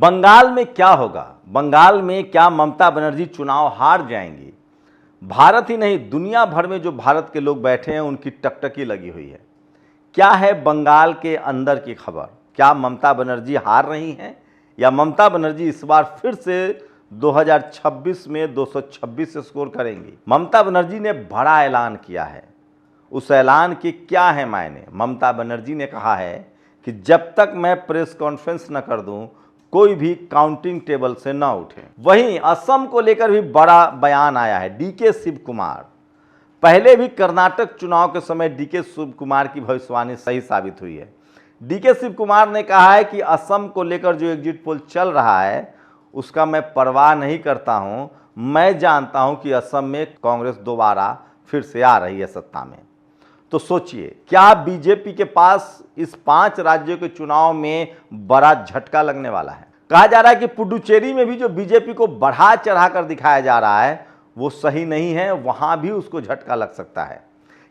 बंगाल में क्या होगा? बंगाल में क्या ममता बनर्जी चुनाव हार जाएंगी? भारत ही नहीं, दुनिया भर में जो भारत के लोग बैठे हैं उनकी टकटकी लगी हुई है। क्या है बंगाल के अंदर की खबर? क्या ममता बनर्जी हार रही हैं या ममता बनर्जी इस बार फिर से 2026 में 226 स्कोर करेंगी? ममता बनर्जी ने बड़ा ऐलान किया है। उस ऐलान के क्या है मायने? ममता बनर्जी ने कहा है कि जब तक मैं प्रेस कॉन्फ्रेंस न कर दूं, कोई भी काउंटिंग टेबल से न उठे। वहीं असम को लेकर भी बड़ा बयान आया है। डीके शिव कुमार, पहले भी कर्नाटक चुनाव के समय डीके शिव कुमार की भविष्यवाणी सही साबित हुई है। डीके शिव कुमार ने कहा है कि असम को लेकर जो एग्जिट पोल चल रहा है उसका मैं परवाह नहीं करता हूं। मैं जानता हूं कि असम में कांग्रेस दोबारा फिर से आ रही है सत्ता में। तो सोचिए, क्या बीजेपी के पास इस 5 राज्यों के चुनाव में बड़ा झटका लगने वाला है? कहा जा रहा है कि पुडुचेरी में भी जो बीजेपी को बढ़ा चढ़ा कर दिखाया जा रहा है वो सही नहीं है, वहां भी उसको झटका लग सकता है।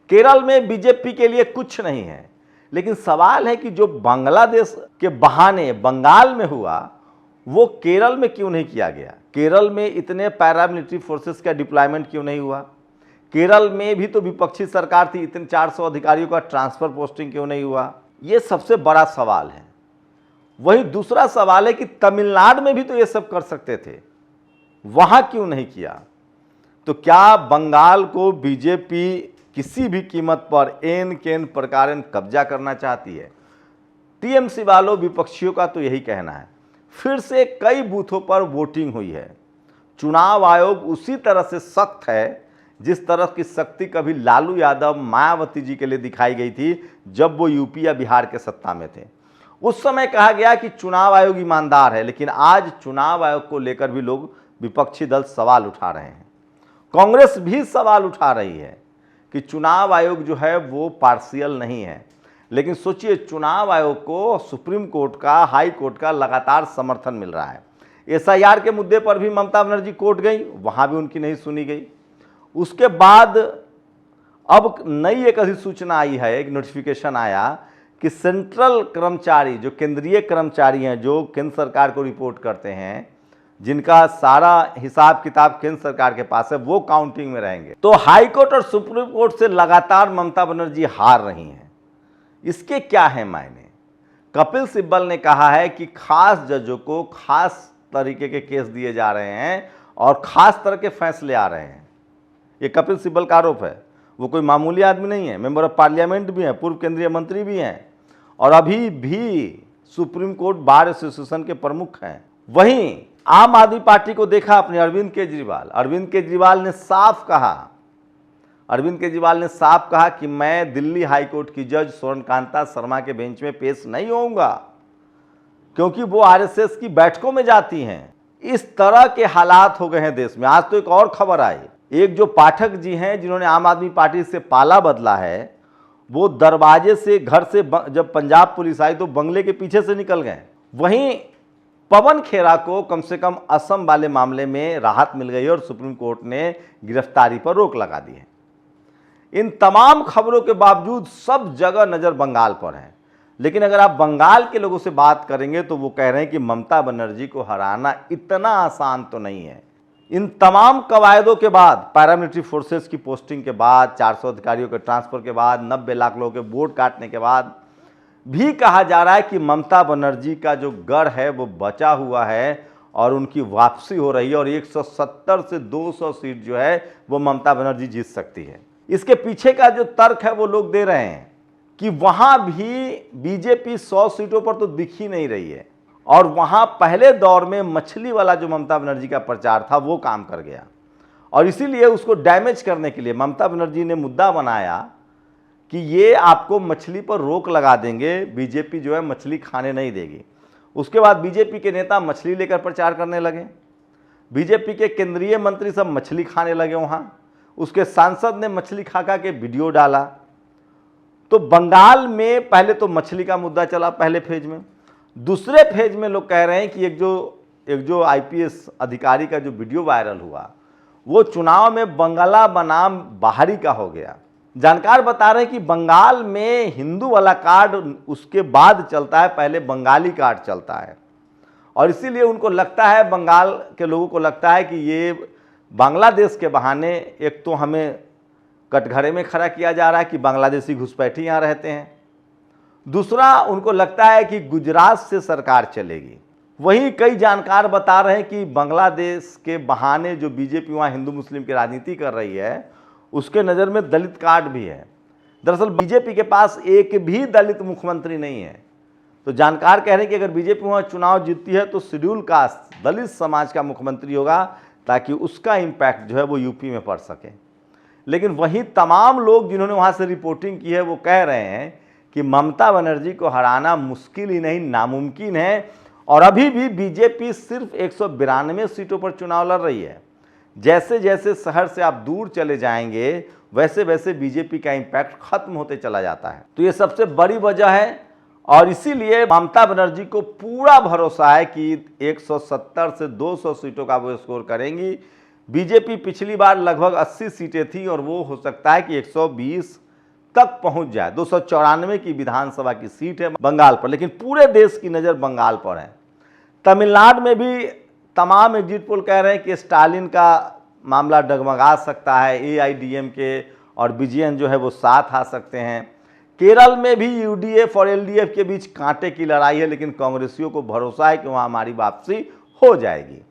केरल में बीजेपी के लिए कुछ नहीं है, लेकिन सवाल है कि जो बांग्लादेश के बहाने बंगाल में हुआ वो केरल में क्यों नहीं किया गया? केरल में इतने पैरामिलिट्री फोर्सेस का डिप्लॉयमेंट क्यों नहीं हुआ? केरल में भी तो विपक्षी सरकार थी, इतने 400 अधिकारियों का ट्रांसफर पोस्टिंग क्यों नहीं हुआ? ये सबसे बड़ा सवाल है। वहीं दूसरा सवाल है कि तमिलनाडु में भी तो ये सब कर सकते थे, वहां क्यों नहीं किया? तो क्या बंगाल को बीजेपी किसी भी कीमत पर एन केन प्रकार कब्जा करना चाहती है? टीएमसी वालों, विपक्षियों का तो यही कहना है। फिर से कई बूथों पर वोटिंग हुई है। चुनाव आयोग उसी तरह से सख्त है जिस तरह की सख्ती कभी लालू यादव, मायावती जी के लिए दिखाई गई थी जब वो यूपी या बिहार के सत्ता में थे। उस समय कहा गया कि चुनाव आयोग ईमानदार है, लेकिन आज चुनाव आयोग को लेकर भी लोग, विपक्षी दल सवाल उठा रहे हैं। कांग्रेस भी सवाल उठा रही है कि चुनाव आयोग जो है वो पार्शियल नहीं है। लेकिन सोचिए, चुनाव आयोग को सुप्रीम कोर्ट का, हाई कोर्ट का लगातार समर्थन मिल रहा है। एसआईआर के मुद्दे पर भी ममता बनर्जी कोर्ट गई, वहां भी उनकी नहीं सुनी गई। उसके बाद अब नई एक अधिसूचना आई है, एक नोटिफिकेशन आया कि सेंट्रल कर्मचारी, जो केंद्रीय कर्मचारी हैं, जो केंद्र सरकार को रिपोर्ट करते हैं, जिनका सारा हिसाब किताब केंद्र सरकार के पास है, वो काउंटिंग में रहेंगे। तो हाई कोर्ट और सुप्रीम कोर्ट से लगातार ममता बनर्जी हार रही हैं। इसके क्या है मायने? कपिल सिब्बल ने कहा है कि खास जजों को खास तरीके के केस दिए जा रहे हैं और खास तरह के फैसले आ रहे हैं। ये कपिल सिब्बल का आरोप है। वो कोई मामूली आदमी नहीं है, मेंबर ऑफ पार्लियामेंट भी हैं, पूर्व केंद्रीय मंत्री भी हैं और अभी भी सुप्रीम कोर्ट बार एसोसिएशन के प्रमुख हैं। वहीं आम आदमी पार्टी को देखा अपने अरविंद केजरीवाल ने साफ कहा कि मैं दिल्ली हाईकोर्ट की जज स्वर्णकांता शर्मा के बेंच में पेश नहीं होऊंगा क्योंकि वो आरएसएस की बैठकों में जाती हैं। इस तरह के हालात हो गए हैं देश में। आज तो एक और खबर आई, एक जो पाठक जी हैं जिन्होंने आम आदमी पार्टी से पाला बदला है, वो दरवाजे से, घर से जब पंजाब पुलिस आई तो बंगले के पीछे से निकल गए। वहीं पवन खेरा को कम से कम असम वाले मामले में राहत मिल गई और सुप्रीम कोर्ट ने गिरफ्तारी पर रोक लगा दी है। इन तमाम खबरों के बावजूद सब जगह नजर बंगाल पर है। लेकिन अगर आप बंगाल के लोगों से बात करेंगे तो वो कह रहे हैं कि ममता बनर्जी को हराना इतना आसान तो नहीं है। इन तमाम कवायदों के बाद, पैरामिलिट्री फोर्सेस की पोस्टिंग के बाद, 400 अधिकारियों के ट्रांसफर के बाद, 90 लाख लोगों के वोट काटने के बाद भी कहा जा रहा है कि ममता बनर्जी का जो गढ़ है वो बचा हुआ है और उनकी वापसी हो रही है और 170 से 200 सीट जो है वो ममता बनर्जी जीत सकती है। इसके पीछे का जो तर्क है वो लोग दे रहे हैं कि वहां भी बीजेपी 100 सीटों पर तो दिख ही नहीं रही है और वहां पहले दौर में मछली वाला जो ममता बनर्जी का प्रचार था वो काम कर गया और इसीलिए उसको डैमेज करने के लिए ममता बनर्जी ने मुद्दा बनाया कि ये आपको मछली पर रोक लगा देंगे, बीजेपी जो है मछली खाने नहीं देगी। उसके बाद बीजेपी के नेता मछली लेकर प्रचार करने लगे, बीजेपी के केंद्रीय मंत्री सब मछली खाने लगे वहां, उसके सांसद ने मछली खा खा के वीडियो डाला। तो बंगाल में पहले तो मछली का मुद्दा चला पहले फेज में। दूसरे फेज में लोग कह रहे हैं कि एक जो आईपीएस अधिकारी का जो वीडियो वायरल हुआ वो चुनाव में बंगला बनाम बाहरी का हो गया। जानकार बता रहे हैं कि बंगाल में हिंदू वाला कार्ड उसके बाद चलता है, पहले बंगाली कार्ड चलता है। और इसीलिए उनको लगता है, बंगाल के लोगों को लगता है कि ये बांग्लादेश के बहाने एक तो हमें कटघरे में खड़ा किया जा रहा है कि बांग्लादेशी घुसपैठी यहाँ रहते हैं, दूसरा उनको लगता है कि गुजरात से सरकार चलेगी। वहीं कई जानकार बता रहे हैं कि बांग्लादेश के बहाने जो बीजेपी वहाँ हिंदू मुस्लिम की राजनीति कर रही है, उसके नज़र में दलित कार्ड भी है। दरअसल बीजेपी के पास एक भी दलित मुख्यमंत्री नहीं है। तो जानकार कह रहे हैं कि अगर बीजेपी वहाँ चुनाव जीतती है तो शेड्यूल कास्ट दलित समाज का मुख्यमंत्री होगा, ताकि उसका इम्पैक्ट जो है वो यूपी में पड़ सके। लेकिन वहीं तमाम लोग जिन्होंने वहाँ से रिपोर्टिंग की है वो कह रहे हैं कि ममता बनर्जी को हराना मुश्किल ही नहीं नामुमकिन है, और अभी भी बीजेपी सिर्फ 192 सीटों पर चुनाव लड़ रही है। जैसे जैसे शहर से आप दूर चले जाएंगे वैसे वैसे बीजेपी का इम्पैक्ट खत्म होते चला जाता है। तो ये सबसे बड़ी वजह है, और इसीलिए ममता बनर्जी को पूरा भरोसा है कि 170 से 200 सीटों का वो स्कोर करेंगी। बीजेपी पिछली बार लगभग 80 सीटें थी और वो हो सकता है कि 120 तक पहुंच जाए। 294 की विधानसभा की सीट है बंगाल पर, लेकिन पूरे देश की नज़र बंगाल पर है। तमिलनाडु में भी तमाम एग्जिट पोल कह रहे हैं कि स्टालिन का मामला डगमगा सकता है, AIDMK और विजयन जो है वो साथ आ सकते हैं। केरल में भी UDF और LDF के बीच कांटे की लड़ाई है, लेकिन कांग्रेसियों को भरोसा है कि वहाँ हमारी वापसी हो जाएगी।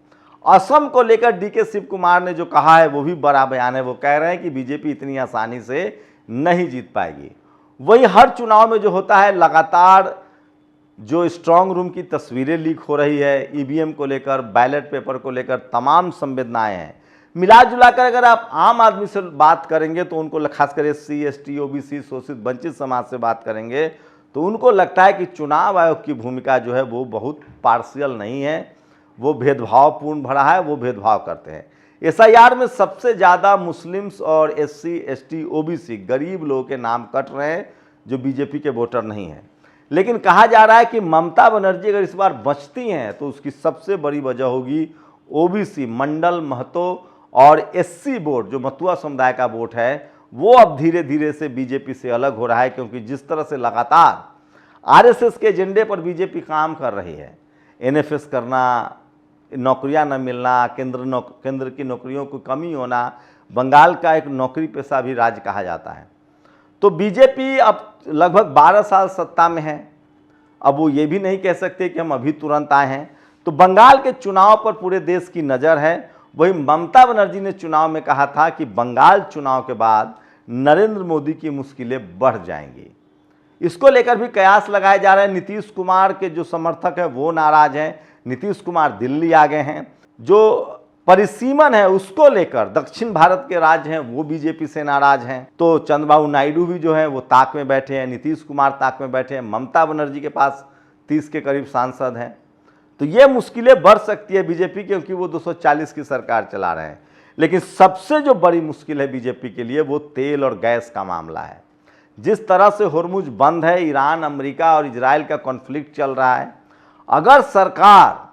असम को लेकर DK शिव कुमार ने जो कहा है वो भी बड़ा बयान है। वो कह रहे हैं कि बीजेपी इतनी आसानी से नहीं जीत पाएगी। वही हर चुनाव में जो होता है लगातार जो स्ट्रांग रूम की तस्वीरें लीक हो रही है, EVM को लेकर, बैलेट पेपर को लेकर तमाम संवेदनाएं हैं। मिला जुलाकर अगर आप आम आदमी से बात करेंगे तो उनको, खासकर SC ST OBC शोषित वंचित समाज से बात करेंगे तो उनको लगता है कि चुनाव आयोग की भूमिका जो है वो बहुत पार्शियल नहीं है, वो भेदभावपूर्ण भरा है, वो भेदभाव करते हैं। SIR में सबसे ज़्यादा मुस्लिम्स और SC ST OBC गरीब लोगों के नाम कट रहे हैं जो बीजेपी के वोटर नहीं हैं। लेकिन कहा जा रहा है कि ममता बनर्जी अगर इस बार बचती हैं तो उसकी सबसे बड़ी वजह होगी OBC मंडल महतो और SC वोट, जो मथुआ समुदाय का वोट है, वो अब धीरे धीरे से बीजेपी से अलग हो रहा है। क्योंकि जिस तरह से लगातार RSS के एजेंडे पर बीजेपी काम कर रही है, NFS करना, नौकरियां न मिलना, केंद्र की नौकरियों की कमी होना, बंगाल का एक नौकरी पेशा भी राज्य कहा जाता है। तो बीजेपी अब लगभग 12 साल सत्ता में है। अब वो ये भी नहीं कह सकते कि हम अभी तुरंत आए हैं। तो बंगाल के चुनाव पर पूरे देश की नज़र है। वही ममता बनर्जी ने चुनाव में कहा था कि बंगाल चुनाव के बाद नरेंद्र मोदी की मुश्किलें बढ़ जाएंगी। इसको लेकर भी कयास लगाए जा रहे हैं। नीतीश कुमार के जो समर्थक हैं वो नाराज हैं। नीतीश कुमार दिल्ली आ गए हैं। जो परिसीमन है उसको लेकर दक्षिण भारत के राज्य हैं वो बीजेपी से नाराज हैं। तो चंद्रबाबू नायडू भी जो है वो ताक में बैठे हैं, नीतीश कुमार ताक में बैठे हैं। ममता बनर्जी के पास 30 के करीब सांसद हैं। तो ये मुश्किलें बढ़ सकती है बीजेपी, क्योंकि वो 240 की सरकार चला रहे हैं। लेकिन सबसे जो बड़ी मुश्किल है बीजेपी के लिए वो तेल और गैस का मामला है। जिस तरह से होर्मुज बंद है, ईरान, अमेरिका और इजराइल का कॉन्फ्लिक्ट चल रहा है, अगर सरकार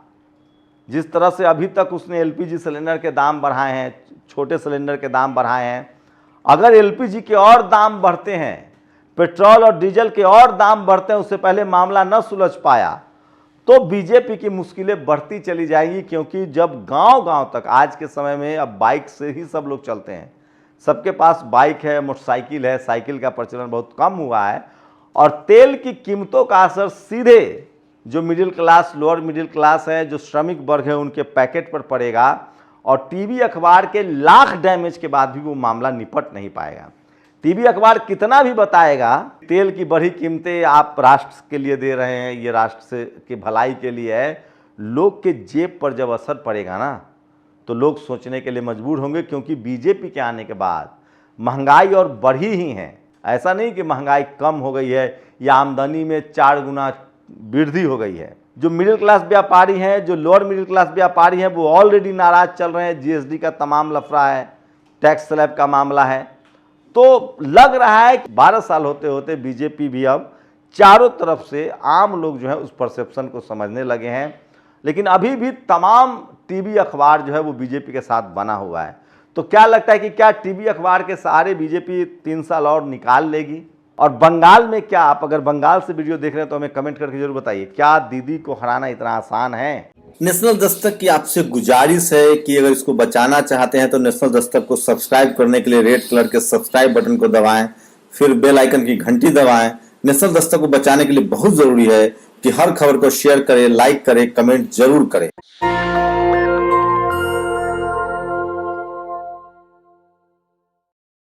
जिस तरह से अभी तक उसने LPG सिलेंडर के दाम बढ़ाए हैं, छोटे सिलेंडर के दाम बढ़ाए हैं, अगर LPG के और दाम बढ़ते हैं, पेट्रोल और डीजल के और दाम बढ़ते हैं, उससे पहले मामला न सुलझ पाया, तो बीजेपी की मुश्किलें बढ़ती चली जाएगी। क्योंकि जब गांव-गांव तक, आज के समय में अब बाइक से ही सब लोग चलते हैं, सबके पास बाइक है, मोटरसाइकिल है, साइकिल का प्रचलन बहुत कम हुआ है, और तेल की कीमतों का असर सीधे जो middle class, lower middle class है, जो श्रमिक वर्ग है, उनके पैकेट पर पड़ेगा। और टीवी अखबार के लाख डैमेज के बाद भी वो मामला निपट नहीं पाएगा। टीवी अखबार कितना भी बताएगा तेल की बढ़ी कीमतें आप राष्ट्र के लिए दे रहे हैं, ये राष्ट्र से की भलाई के लिए है, लोग के जेब पर जब असर पड़ेगा ना तो लोग सोचने के लिए मजबूर होंगे। क्योंकि बीजेपी के आने के बाद महंगाई और बढ़ी ही है। ऐसा नहीं कि महंगाई कम हो गई है या आमदनी में 4 गुना वृद्धि हो गई है। जो मिडिल क्लास व्यापारी हैं, जो लोअर मिडिल क्लास व्यापारी हैं, वो ऑलरेडी नाराज चल रहे हैं। GST का तमाम लफड़ा है, टैक्स स्लैब का मामला है। तो लग रहा है कि 12 साल होते होते बीजेपी भी अब चारों तरफ से आम लोग जो है उस परसेप्शन को समझने लगे हैं। लेकिन अभी भी तमाम टीवी अखबार जो है वो बीजेपी के साथ बना हुआ है। तो क्या लगता है कि क्या टीवी अखबार के सहारे बीजेपी 3 साल और निकाल लेगी? और बंगाल में क्या, आप अगर बंगाल से वीडियो देख रहे हैं तो हमें कमेंट करके जरूर बताइए, क्या दीदी को हराना इतना आसान है? नेशनल दस्तक की आपसे गुजारिश है कि अगर इसको बचाना चाहते हैं तो नेशनल दस्तक को सब्सक्राइब करने के लिए रेड कलर के सब्सक्राइब बटन को दबाएं, फिर बेल आइकन की घंटी दबाएं। नेशनल दस्तक को बचाने के लिए बहुत जरूरी है कि हर खबर को शेयर करें, लाइक करें, कमेंट जरूर करें।